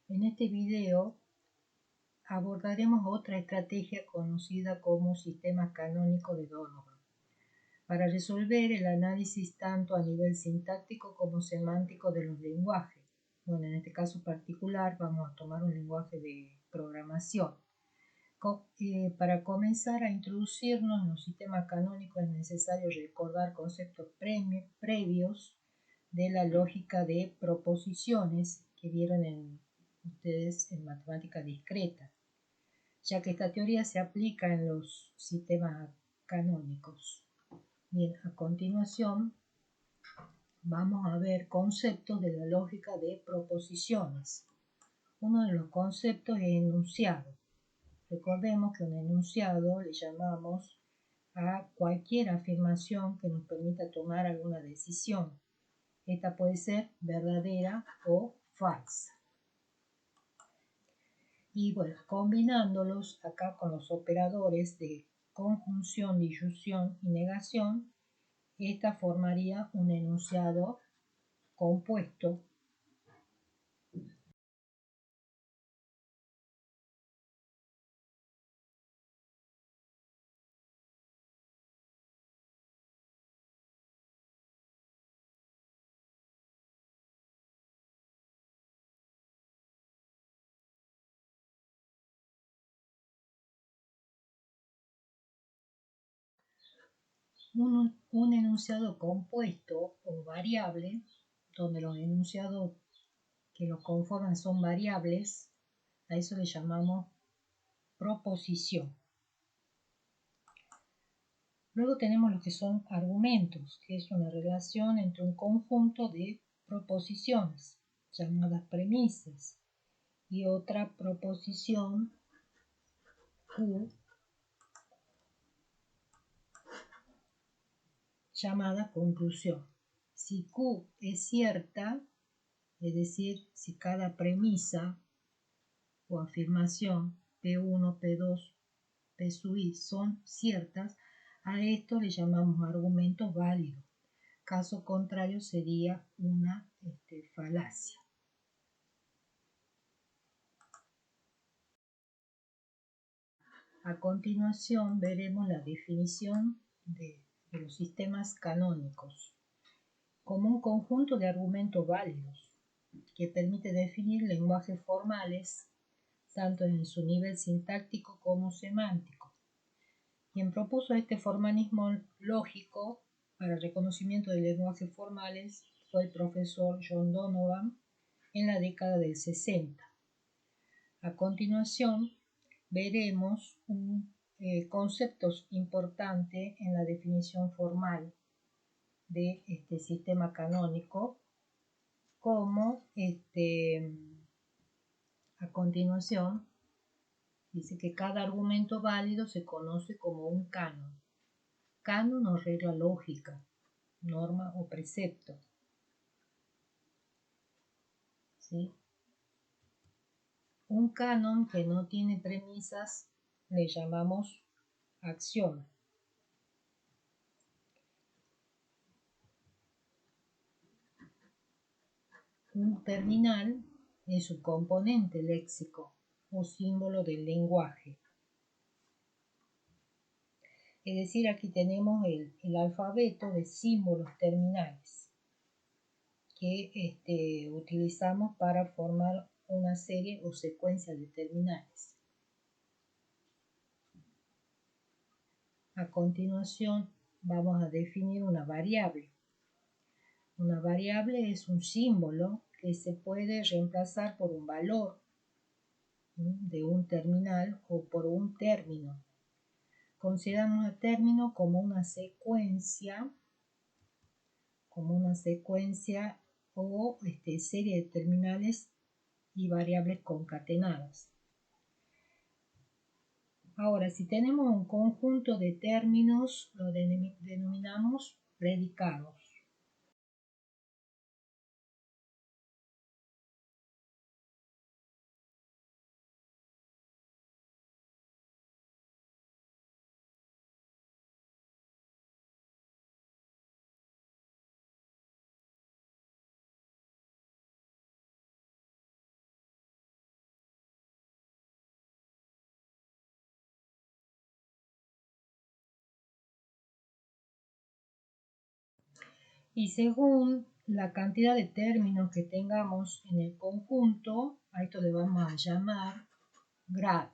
En este video abordaremos otra estrategia conocida como sistema canónico de Donovan, para resolver el análisis tanto a nivel sintáctico como semántico de los lenguajes. Bueno, en este caso particular vamos a tomar un lenguaje de programación. Para comenzar a introducirnos en los sistemas canónicos es necesario recordar conceptos previos de la lógica de proposiciones que vieron ustedes en matemática discreta, ya que esta teoría se aplica en los sistemas canónicos. Bien, a continuación vamos a ver conceptos de la lógica de proposiciones. Uno de los conceptos es enunciado. Recordemos que un enunciado le llamamos a cualquier afirmación que nos permita tomar alguna decisión. Esta puede ser verdadera o falsa. Y bueno, combinándolos acá con los operadores de conjunción, disyunción y negación, esta formaría un enunciado compuesto. Un enunciado compuesto o variable, donde los enunciados que lo conforman son variables, a eso le llamamos proposición. Luego tenemos lo que son argumentos, que es una relación entre un conjunto de proposiciones, llamadas premisas, y otra proposición Q, llamada conclusión. Si Q es cierta, es decir, si cada premisa o afirmación P1, P2, P sub i son ciertas, a esto le llamamos argumentos válidos. Caso contrario sería una falacia. A continuación veremos la definición de los sistemas canónicos como un conjunto de argumentos válidos que permite definir lenguajes formales tanto en su nivel sintáctico como semántico. Quien propuso este formalismo lógico para el reconocimiento de lenguajes formales fue el profesor John Donovan en la década del 60. A continuación veremos conceptos importantes en la definición formal de este sistema canónico, como a continuación dice que cada argumento válido se conoce como un canon. Canon o regla lógica, norma o precepto. ¿Sí? Un canon que no tiene premisas le llamamos axioma. Un terminal es un componente léxico o símbolo del lenguaje. Es decir, aquí tenemos el alfabeto de símbolos terminales que utilizamos para formar una serie o secuencia de terminales. A continuación vamos a definir una variable. Una variable es un símbolo que se puede reemplazar por un valor de un terminal o por un término. Consideramos el término como una secuencia o serie de terminales y variables concatenadas. Ahora, si tenemos un conjunto de términos, lo denominamos predicados. Y según la cantidad de términos que tengamos en el conjunto, a esto le vamos a llamar grado.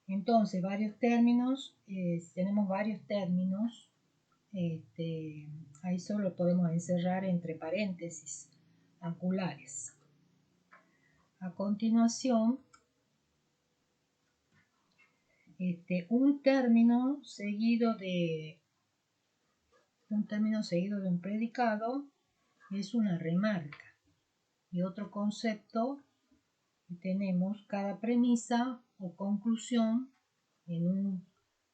Entonces, si tenemos varios términos, ahí solo podemos encerrar entre paréntesis angulares. A continuación, un término seguido de un predicado es una remarca. Y otro concepto que tenemos, cada premisa o conclusión en un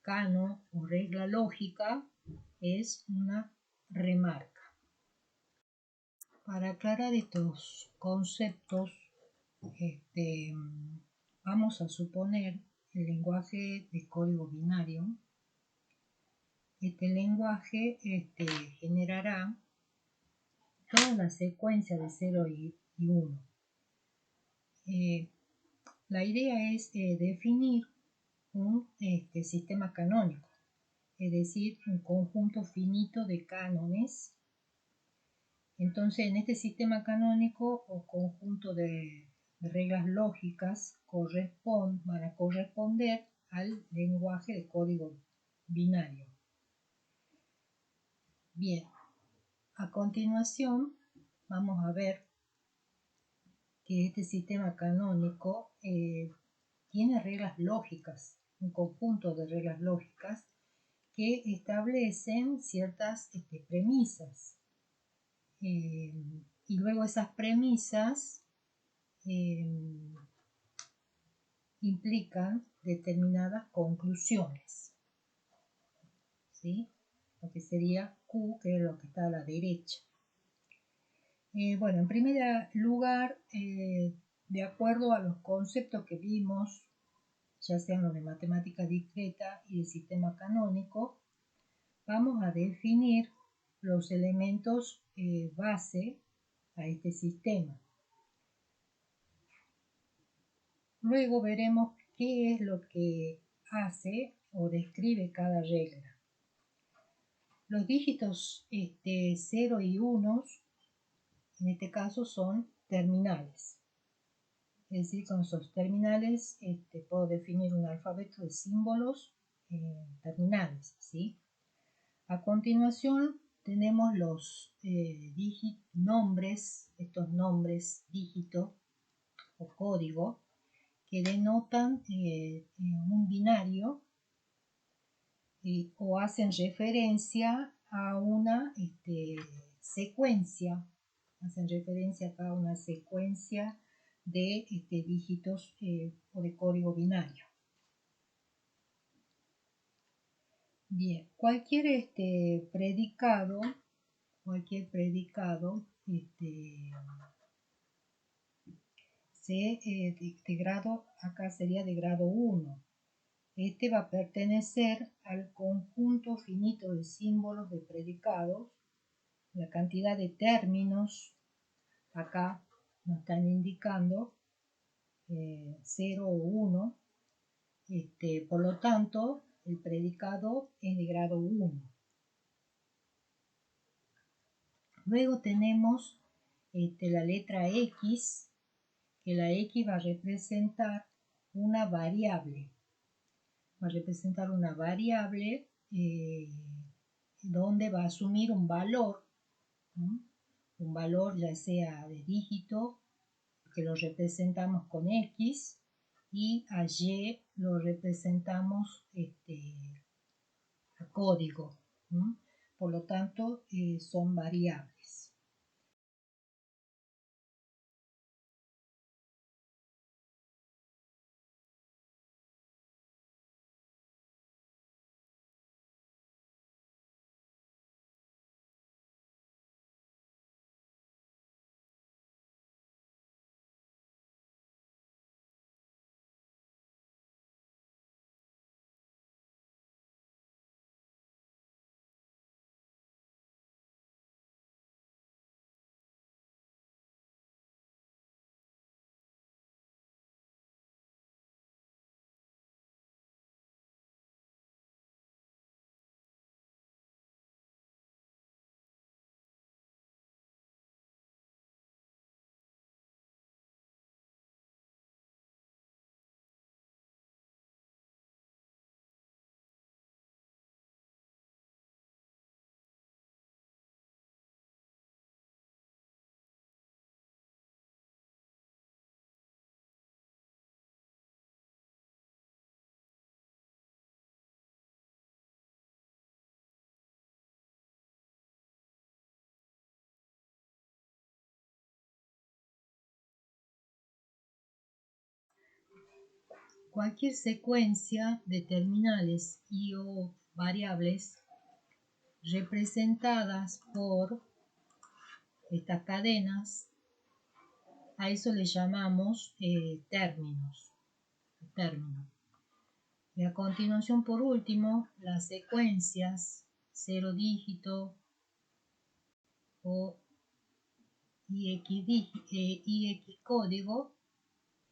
canon o regla lógica es una remarca. Para aclarar estos conceptos, vamos a suponer el lenguaje de código binario. Este lenguaje generará toda la secuencia de 0 y 1. La idea es definir un sistema canónico, es decir, un conjunto finito de cánones. Entonces, en este sistema canónico o conjunto de reglas lógicas van a corresponder al lenguaje de código binario. Bien, a continuación vamos a ver que este sistema canónico tiene reglas lógicas, un conjunto de reglas lógicas que establecen ciertas premisas. Y luego esas premisas implican determinadas conclusiones, ¿sí? Lo que sería Q, que es lo que está a la derecha. Bueno, en primer lugar, de acuerdo a los conceptos que vimos, ya sean los de matemática discreta y de sistema canónico, vamos a definir los elementos base a este sistema. Luego veremos qué es lo que hace o describe cada regla. Los dígitos 0 y 1, en este caso, son terminales. Es decir, con esos terminales puedo definir un alfabeto de símbolos terminales, ¿sí? A continuación tenemos los nombres, estos nombres dígito o código, que denotan un binario o hacen referencia a una secuencia, de dígitos o de código binario. Bien, cualquier predicado de grado, acá sería de grado 1. Este va a pertenecer al conjunto finito de símbolos de predicados. La cantidad de términos acá nos están indicando 0 o 1. Por lo tanto, el predicado es de grado 1. Luego tenemos la letra X, que la X va a representar una variable. Donde va a asumir un valor, ¿no? Un valor ya sea de dígito, que lo representamos con X, y a Y lo representamos a código, ¿no? Por lo tanto, son variables. cualquier secuencia de terminales y o variables representadas por estas cadenas, a eso le llamamos términos. Y a continuación, por último, las secuencias 0 dígito o IX código,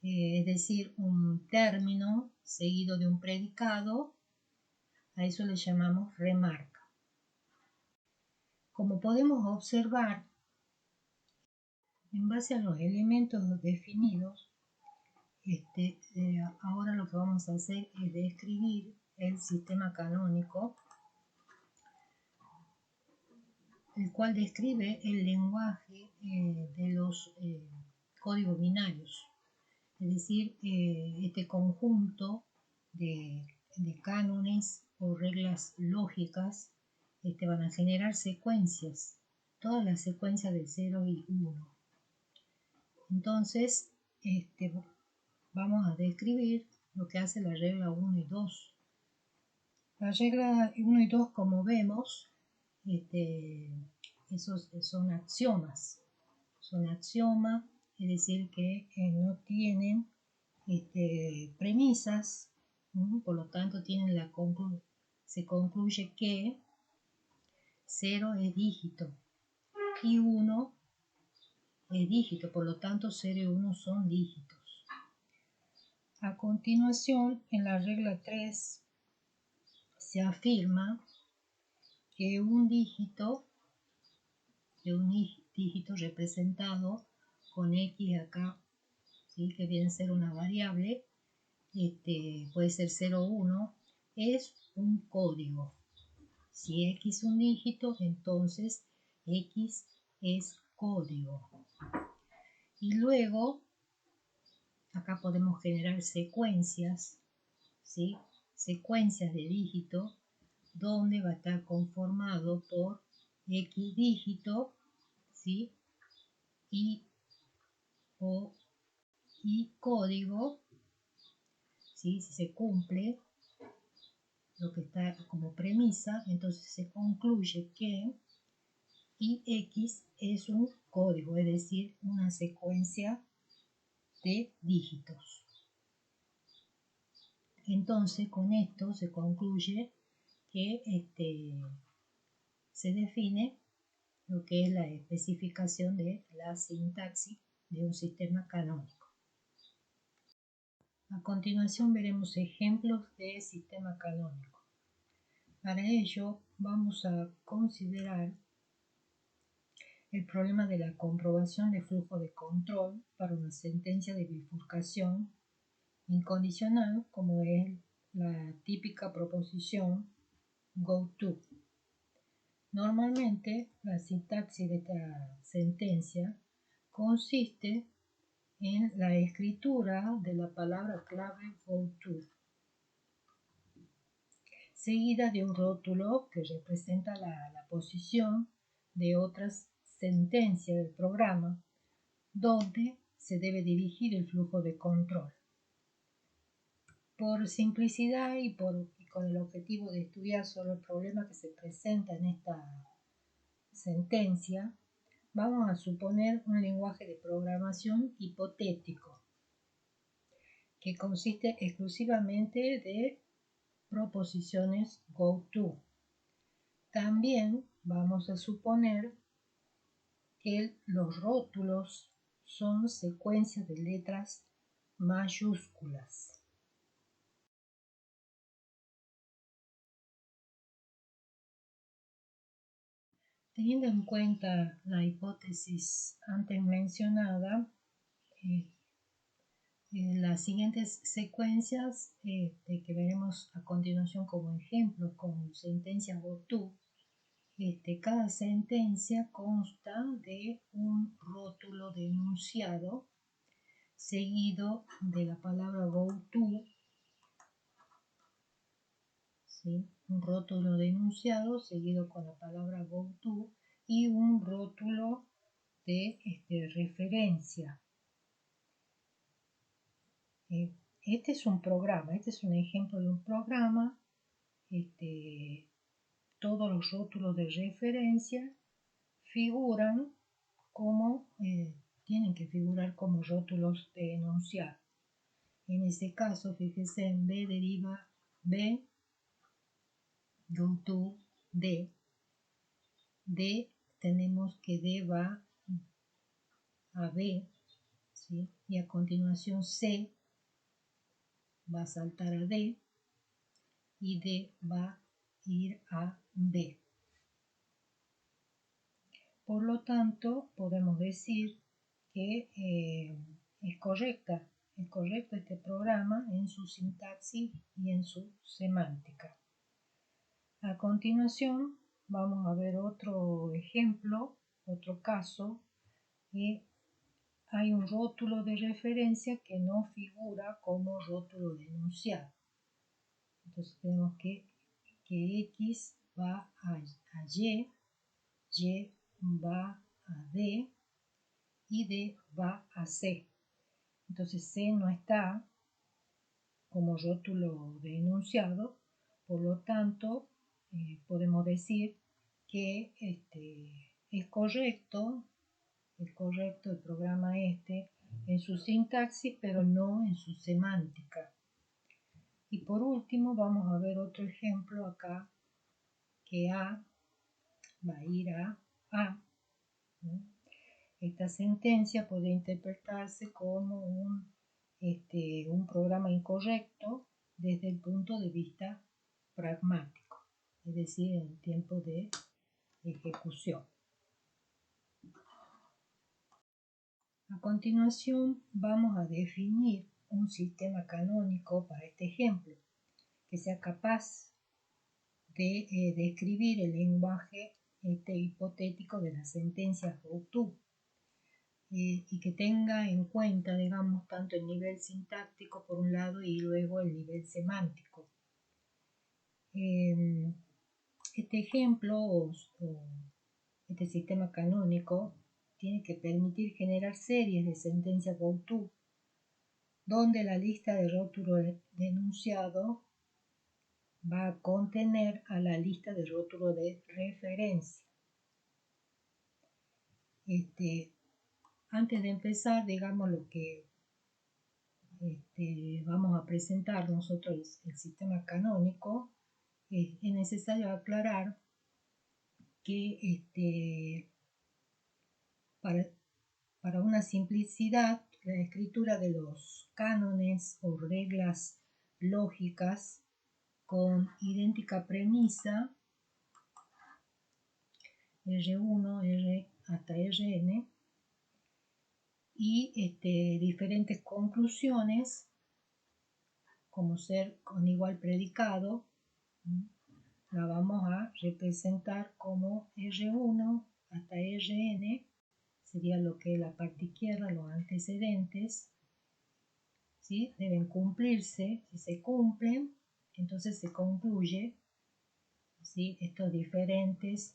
es decir, un término seguido de un predicado, a eso le llamamos remarca. Como podemos observar, en base a los elementos definidos, ahora lo que vamos a hacer es describir el sistema canónico, el cual describe el lenguaje de los códigos binarios, es decir, este conjunto de cánones o reglas lógicas van a generar secuencias, todas las secuencias de 0 y 1. Entonces, vamos a describir lo que hace la regla 1 y 2. La regla 1 y 2, como vemos, esos son axiomas. Son axiomas, es decir, que no tienen premisas, por lo tanto se concluye que 0 es dígito y 1 es dígito, por lo tanto 0 y 1 son dígitos. A continuación, en la regla 3 se afirma que un dígito representado con X acá, ¿sí?, que viene a ser una variable, puede ser 0 o 1, es un código. Si X es un dígito, entonces X es código. Y luego, acá podemos generar secuencias, ¿sí?, secuencias de dígitos, donde va a estar conformado por X dígito, ¿sí?, y código, ¿sí? Si se cumple lo que está como premisa, entonces se concluye que IX es un código, es decir, una secuencia de dígitos. Entonces, con esto se concluye que se define lo que es la especificación de la sintaxis de un sistema canónico. A continuación veremos ejemplos de sistema canónico. Para ello vamos a considerar el problema de la comprobación de flujo de control para una sentencia de bifurcación incondicional, como es la típica proposición goTo. Normalmente la sintaxis de esta sentencia consiste en la escritura de la palabra clave goTo, seguida de un rótulo que representa la posición de otras sentencias del programa, donde se debe dirigir el flujo de control. Por simplicidad y con el objetivo de estudiar solo el problema que se presenta en esta sentencia, vamos a suponer un lenguaje de programación hipotético que consiste exclusivamente de proposiciones goTo. También vamos a suponer que los rótulos son secuencias de letras mayúsculas. Teniendo en cuenta la hipótesis antes mencionada, las siguientes secuencias que veremos a continuación como ejemplo con sentencias goTo, cada sentencia consta de un rótulo de enunciado seguido de la palabra goTo, ¿sí?, un rótulo de enunciado seguido con la palabra goTo y un rótulo de referencia. este es un programa, este es un ejemplo de un programa. Todos los rótulos de referencia figuran como, tienen que figurar como rótulos de enunciado. En este caso, fíjese, en B deriva B, go to D. D tenemos que D va a B, ¿sí? Y a continuación C va a saltar a D y D va a ir a B. Por lo tanto, podemos decir que es correcto este programa en su sintaxis y en su semántica. A continuación, vamos a ver otro ejemplo, otro caso. Hay un rótulo de referencia que no figura como rótulo de enunciado. Entonces tenemos que X va a Y, Y va a D y D va a C. Entonces C no está como rótulo de enunciado, por lo tanto podemos decir que es correcto el programa en su sintaxis, pero no en su semántica. Y por último vamos a ver otro ejemplo acá, que A va a ir a A. Esta sentencia puede interpretarse como un programa incorrecto desde el punto de vista pragmático, es decir, en tiempo de ejecución. A continuación vamos a definir un sistema canónico para este ejemplo, que sea capaz de describir el lenguaje hipotético de las sentencias GoTo. Y que tenga en cuenta, digamos, tanto el nivel sintáctico por un lado y luego el nivel semántico. Este ejemplo o este sistema canónico tiene que permitir generar series de sentencias GoTo, donde la lista de rótulos de enunciado va a contener a la lista de rótulos de referencia. Antes de empezar, digamos, lo que vamos a presentar nosotros el sistema canónico, es necesario aclarar que para una simplicidad, la escritura de los cánones o reglas lógicas con idéntica premisa, R1, R hasta Rn, y diferentes conclusiones, como ser con igual predicado, la vamos a representar como R1 hasta Rn, sería lo que es la parte izquierda, los antecedentes, ¿sí? Deben cumplirse. Si se cumplen, entonces se concluye, ¿sí? Estas diferentes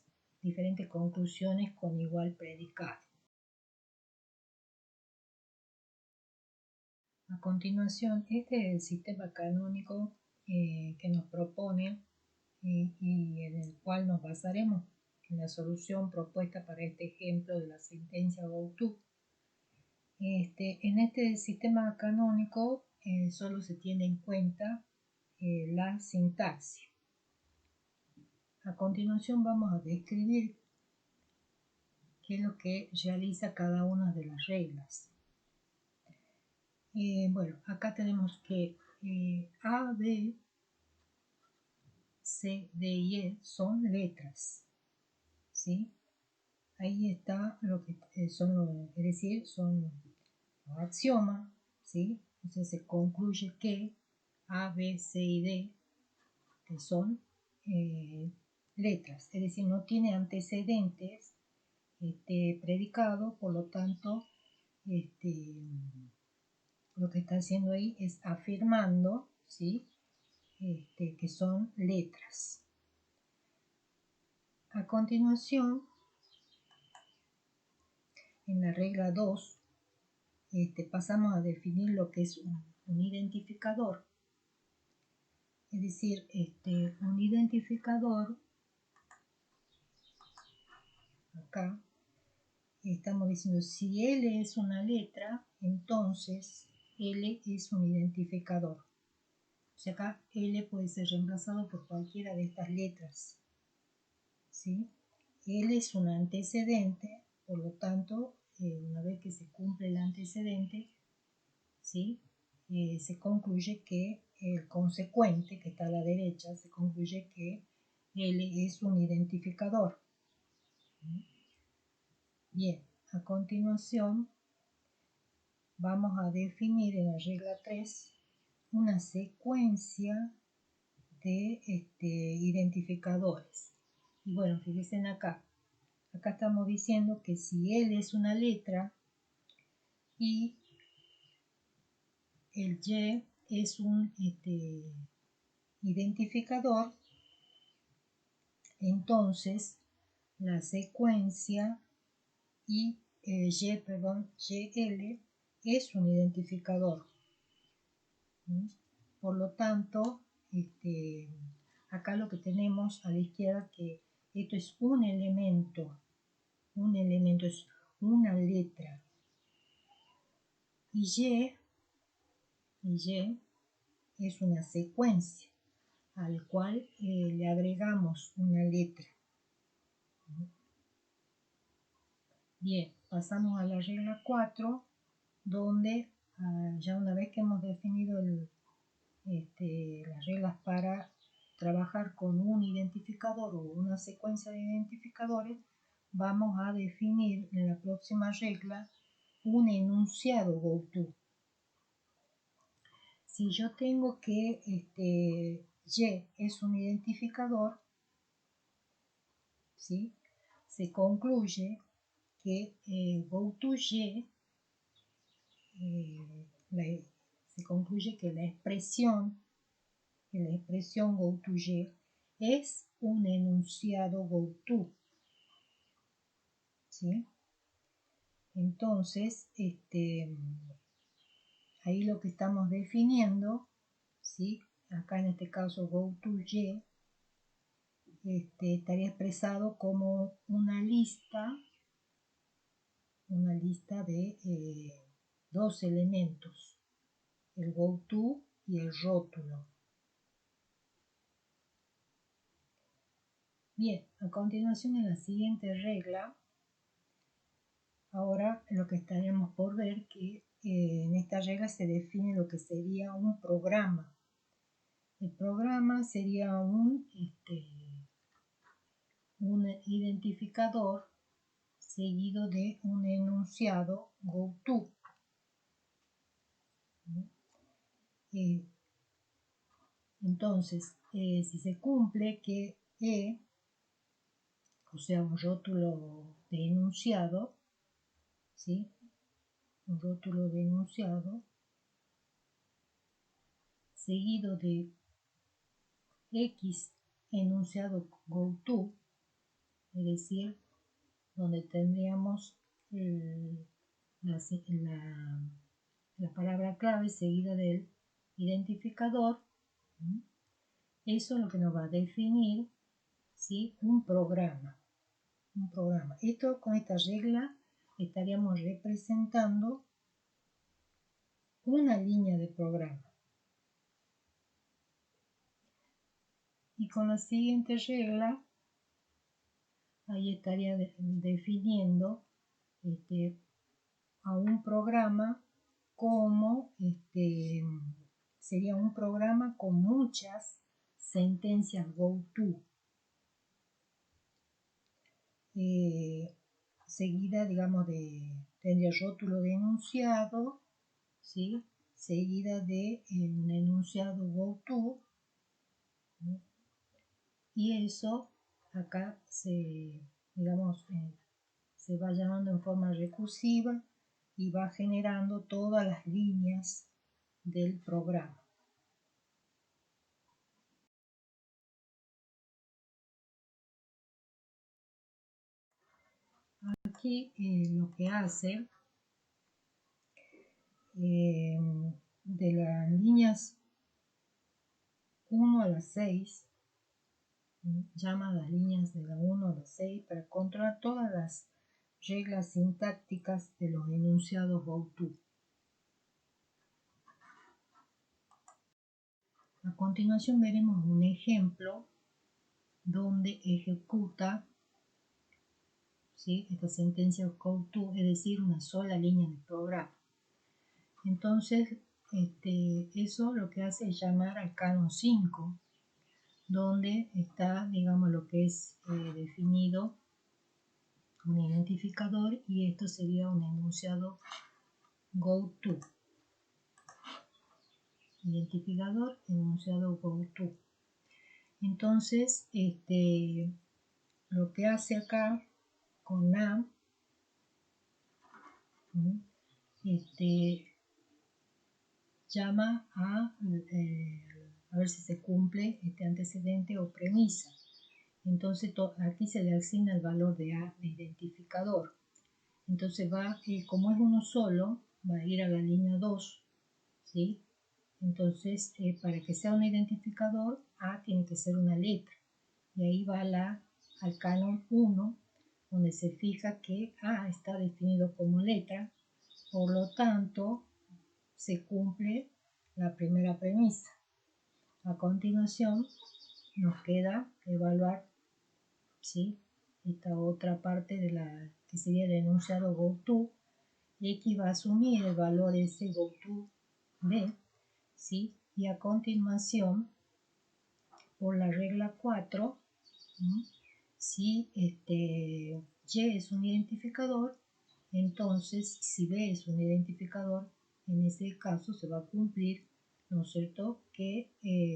conclusiones con igual predicado. A continuación, este es el sistema canónico que nos propone y en el cual nos basaremos en la solución propuesta para este ejemplo de la sentencia GoTo. En este sistema canónico solo se tiene en cuenta la sintaxis. A continuación vamos a describir qué es lo que realiza cada una de las reglas. Bueno, acá tenemos que A, B, C, D y E son letras, ¿sí? Ahí está lo que son, es decir, son los axiomas, ¿sí? Entonces se concluye que A, B, C y D que son letras, es decir, no tiene antecedentes predicado, por lo tanto, lo que está haciendo ahí es afirmando, ¿sí? Que son letras. A continuación, en la regla 2, pasamos a definir lo que es un identificador. Es decir, un identificador, acá, estamos diciendo si L es una letra, entonces L es un identificador. O sea, acá L puede ser reemplazado por cualquiera de estas letras, ¿sí? L es un antecedente, por lo tanto, una vez que se cumple el antecedente, ¿sí? Se concluye que el consecuente, que está a la derecha, se concluye que L es un identificador. Bien, a continuación vamos a definir en la regla 3 una secuencia de identificadores. Y bueno, fíjense acá. Acá estamos diciendo que si L es una letra y el Y es un identificador, entonces la secuencia YL es un identificador. Por lo tanto, acá lo que tenemos a la izquierda que esto es un elemento es una letra. Y Y es una secuencia al cual le agregamos una letra. Bien, pasamos a la regla 4, donde ya una vez que hemos definido las reglas para trabajar con un identificador o una secuencia de identificadores, vamos a definir en la próxima regla un enunciado GoTo. Si yo tengo que Y es un identificador, ¿sí? Se concluye que GoToY, se concluye que la expresión GoToY es un enunciado GoTo, ¿sí? Entonces, ahí lo que estamos definiendo, ¿sí? Acá en este caso GoToY estaría expresado como una lista de dos elementos, el GoTo y el rótulo. Bien, a continuación en la siguiente regla, ahora lo que estaremos por ver que en esta regla se define lo que sería un programa. El programa sería un identificador seguido de un enunciado GoTo. Entonces, si se cumple que o sea, un rótulo de enunciado, ¿sí? Un rótulo de enunciado seguido de X enunciado GoTo, es decir, donde tendríamos la palabra clave seguida del identificador. Eso es lo que nos va a definir, ¿sí? Un programa. Con esta regla estaríamos representando una línea de programa. Y con la siguiente regla, ahí estaría definiendo a un programa como sería un programa con muchas sentencias GoTo. Seguida, digamos, tendría rótulo de enunciado, ¿sí? Seguida de un enunciado GoTo, ¿sí? Y eso acá se va llamando en forma recursiva y va generando todas las líneas del programa. Aquí lo que hace de las líneas 1 a las 6, llama las líneas de la 1 a la 6 para controlar todas las reglas sintácticas de los enunciados GoTo. A continuación veremos un ejemplo donde ejecuta, ¿sí?, esta sentencia GoTo, es decir, una sola línea de programa. Entonces, eso lo que hace es llamar al canon 5, donde está, digamos, lo que es definido un identificador, y esto sería un enunciado GoTo. Identificador, enunciado GoTo. Entonces, lo que hace acá con A, llama a ver si se cumple este antecedente o premisa. Entonces aquí se le asigna el valor de A de identificador. Entonces va, como es uno solo, va a ir a la línea 2, ¿sí? Entonces, para que sea un identificador, A tiene que ser una letra. Y ahí va al canon 1, donde se fija que A está definido como letra, por lo tanto, se cumple la primera premisa. A continuación, nos queda evaluar, ¿sí?, esta otra parte de que sería el enunciado GoTo, y aquí va a asumir el valor ese GoTo B, ¿sí? Y a continuación, por la regla 4, si Y es un identificador, entonces si B es un identificador, en ese caso se va a cumplir, ¿no es cierto?, que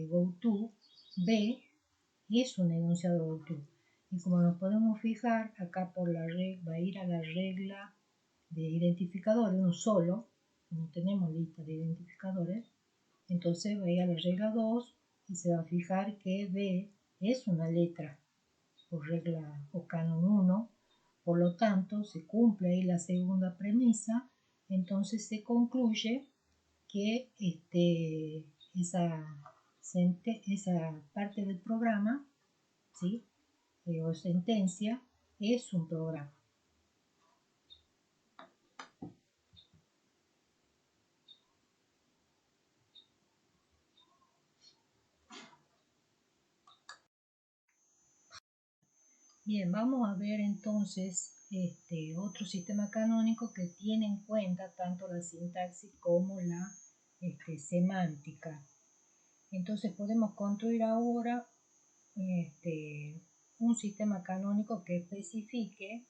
GoTo B es un enunciado GoTo. Y como nos podemos fijar, acá por la regla, va a ir a la regla de identificadores, uno solo, no tenemos lista de identificadores, entonces va a ir a la regla 2 y se va a fijar que B es una letra por regla o canon 1, por lo tanto se cumple ahí la segunda premisa, entonces se concluye que esa parte del programa, ¿sí?, o sentencia, es un programa. Bien, vamos a ver entonces otro sistema canónico que tiene en cuenta tanto la sintaxis como la semántica. Entonces podemos construir ahora un sistema canónico que especifique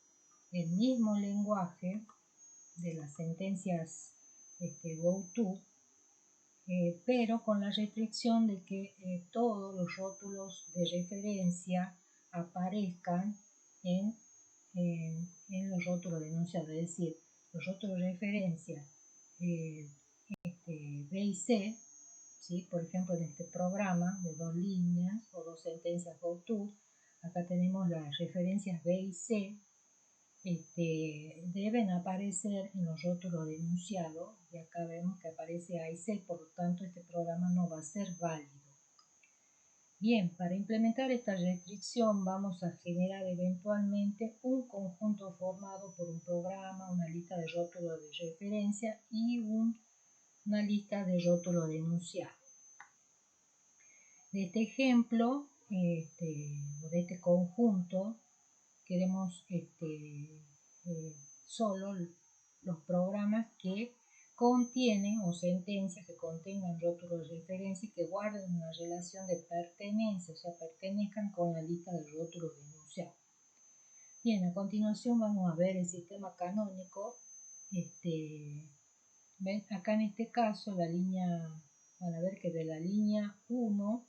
el mismo lenguaje de las sentencias GoTo, pero con la restricción de que todos los rótulos de referencia aparezcan en los rótulos de enunciado, es decir, los rótulos de referencia B y C, ¿sí? Por ejemplo, en este programa de 2 líneas o 2 sentencias GoTo, acá tenemos las referencias B y C, deben aparecer en los rótulos de enunciado, y acá vemos que aparece A y C, por lo tanto este programa no va a ser válido. Bien, para implementar esta restricción vamos a generar eventualmente un conjunto formado por un programa, una lista de rótulos de referencia y una lista de rótulos de enunciado. De este ejemplo, de este conjunto, queremos solo los programas que contienen o sentencias que contengan rótulos de referencia y que guarden una relación de pertenencia, o sea, pertenezcan con la lista de rótulos de enunciado. Bien, a continuación vamos a ver el sistema canónico. ¿Ven? Acá en este caso van a ver que de la línea 1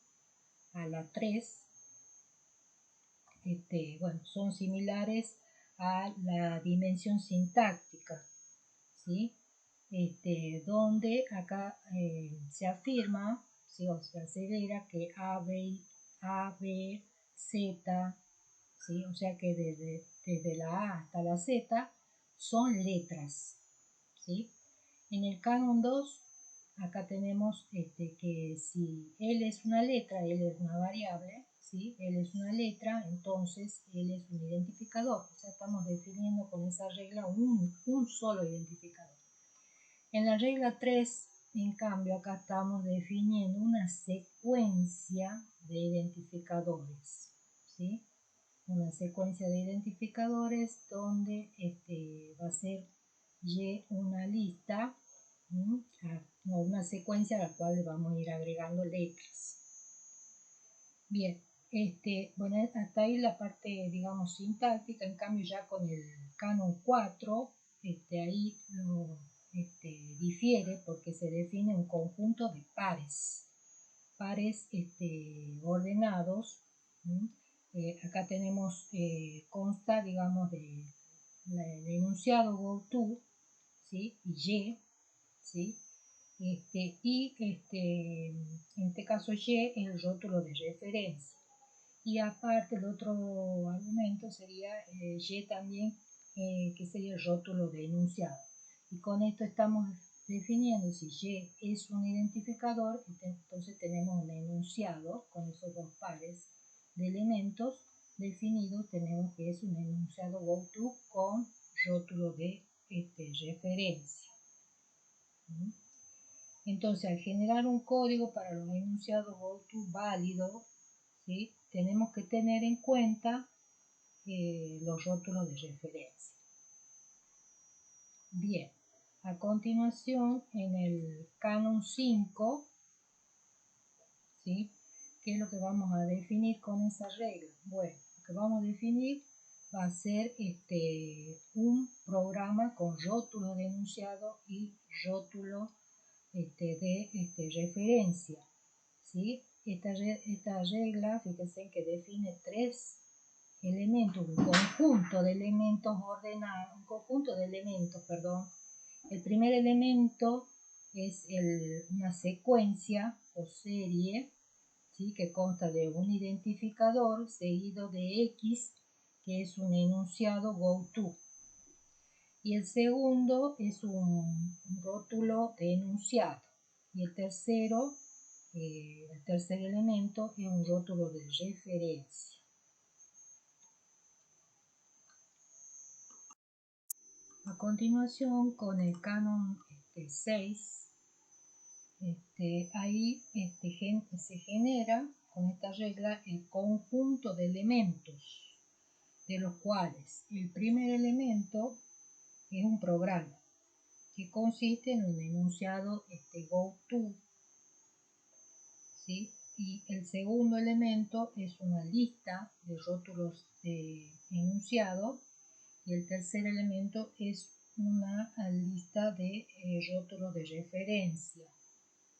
a la 3, bueno, son similares a la dimensión sintáctica, ¿sí? Donde acá se afirma, ¿sí?, o se asevera que A, B, Z, ¿sí?, o sea que desde la A hasta la Z son letras, ¿sí? En el canon 2 acá tenemos que si L es una letra, L es una variable, ¿sí? L es una letra, entonces L es un identificador. O sea, estamos definiendo con esa regla un solo identificador. En la regla 3, en cambio, acá estamos definiendo una secuencia de identificadores, ¿sí? Una secuencia de identificadores donde va a ser Y una lista, o una secuencia a la cual le vamos a ir agregando letras. Bien, bueno, hasta ahí la parte, digamos, sintáctica. En cambio, ya con el canon 4, ahí lo difiere porque se define un conjunto de pares ordenados. Acá tenemos, consta, digamos, del enunciado GoTo, ¿sí? Y, ¿sí? En este caso Y es el rótulo de referencia. Y aparte el otro argumento sería Y también, que sería el rótulo de enunciado. Y con esto estamos definiendo si Y es un identificador, entonces tenemos un enunciado con esos dos pares de elementos definidos, tenemos que es un enunciado GoTo con rótulo de referencia. Entonces, al generar un código para los enunciados GoTo válido, ¿sí? Tenemos que tener en cuenta los rótulos de referencia. Bien, a continuación, en el canon 5, ¿sí? ¿Qué es lo que vamos a definir con esa regla? Bueno, lo que vamos a definir va a ser un programa con rótulo de enunciado y rótulo de referencia, ¿sí? Esta regla, fíjense que define tres elementos, un conjunto de elementos ordenados, un conjunto de elementos, perdón. El primer elemento es una secuencia o serie, ¿sí? Que consta de un identificador seguido de X, que es un enunciado GoTo. Y el segundo es un rótulo de enunciado. Y el tercer elemento es un rótulo de referencia. A continuación, con el canon 6, ahí se genera con esta regla el conjunto de elementos, de los cuales el primer elemento es un programa que consiste en un enunciado GoTo, ¿sí? Y el segundo elemento es una lista de rótulos de enunciado, y el tercer elemento es una lista de rótulos de referencia,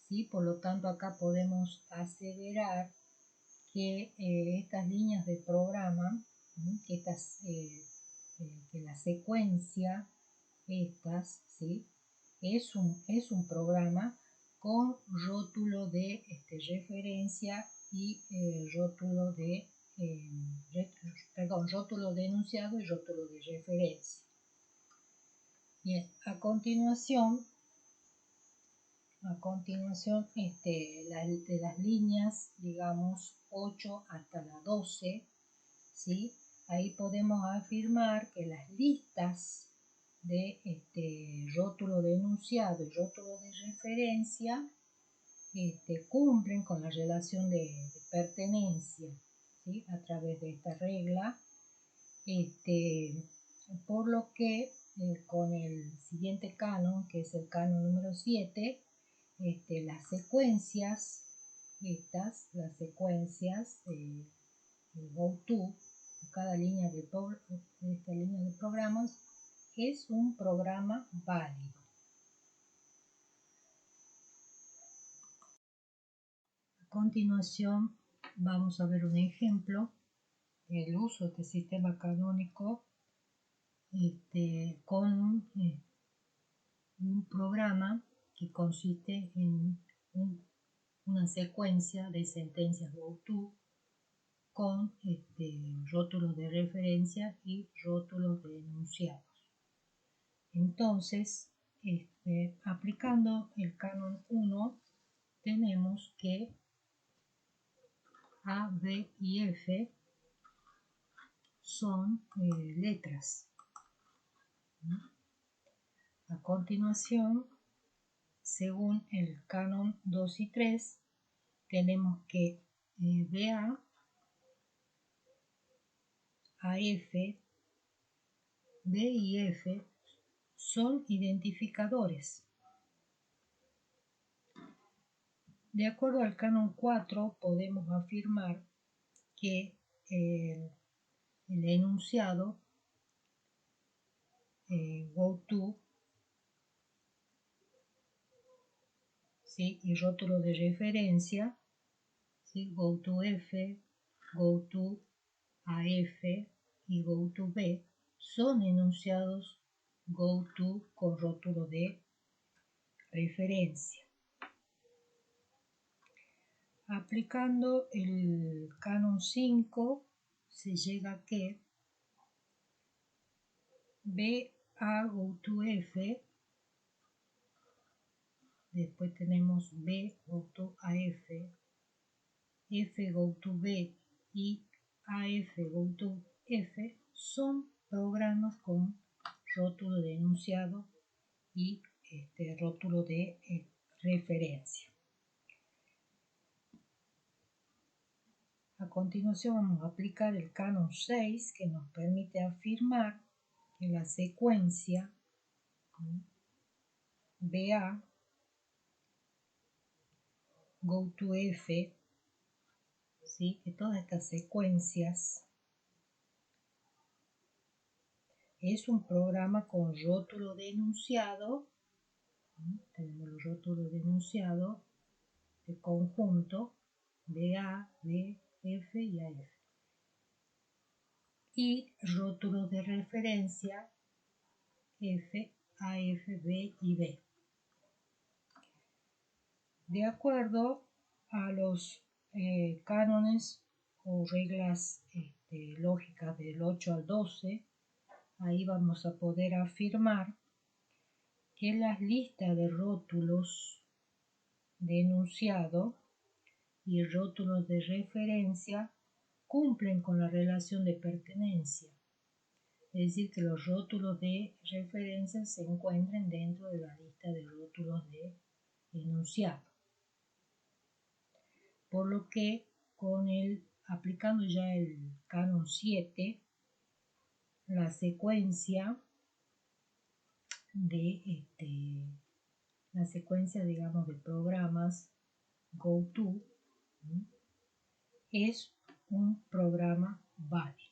¿sí? Por lo tanto, acá podemos aseverar que estas líneas de programa, que la secuencia, ¿sí? es un programa con rótulo de referencia y rótulo de rótulo de enunciado y rótulo de referencia. Bien, a continuación de las líneas, digamos, 8 hasta la 12, ¿sí? Ahí podemos afirmar que las listas de rótulo de enunciado y rótulo de referencia cumplen con la relación de pertenencia, ¿sí? A través de esta regla, por lo que con el siguiente canon, que es el canon número 7, las secuencias, las secuencias GoTo, cada línea de esta línea de programas es un programa válido. A continuación vamos a ver un ejemplo del uso de este sistema canónico con un programa que consiste en una secuencia de sentencias GoTo con rótulos de referencia y rótulos de enunciados. Entonces, aplicando el canon 1 tenemos que A, B y F son letras. A continuación, según el canon 2 y 3, tenemos que BA, AF, B y F son identificadores. De acuerdo al canon 4, podemos afirmar que el enunciado GoTo, ¿sí? Y rótulo de referencia, ¿sí? GoToF, GoToAF y GoToB son enunciados GoTo con rótulo de referencia. Aplicando el canon 5 se llega a que BA GoToF, después tenemos B GoToAF, F GoToB y AF GoToF son programas con rótulo de enunciado y rótulo de referencia. A continuación vamos a aplicar el canon 6 que nos permite afirmar que la secuencia BA GoToF, ¿sí? Que todas estas secuencias es un programa con rótulo de enunciado. Tenemos los rótulos de enunciado de conjunto BA, B, F y AF. Y rótulos de referencia F, AF, B y B. De acuerdo a los cánones o reglas lógicas del 8 al 12, ahí vamos a poder afirmar que las listas de rótulos de enunciado y rótulos de referencia cumplen con la relación de pertenencia. Es decir, que los rótulos de referencia se encuentran dentro de la lista de rótulos de enunciado. Por lo que aplicando ya el canon 7, la secuencia digamos de programas GoTo es un programa válido.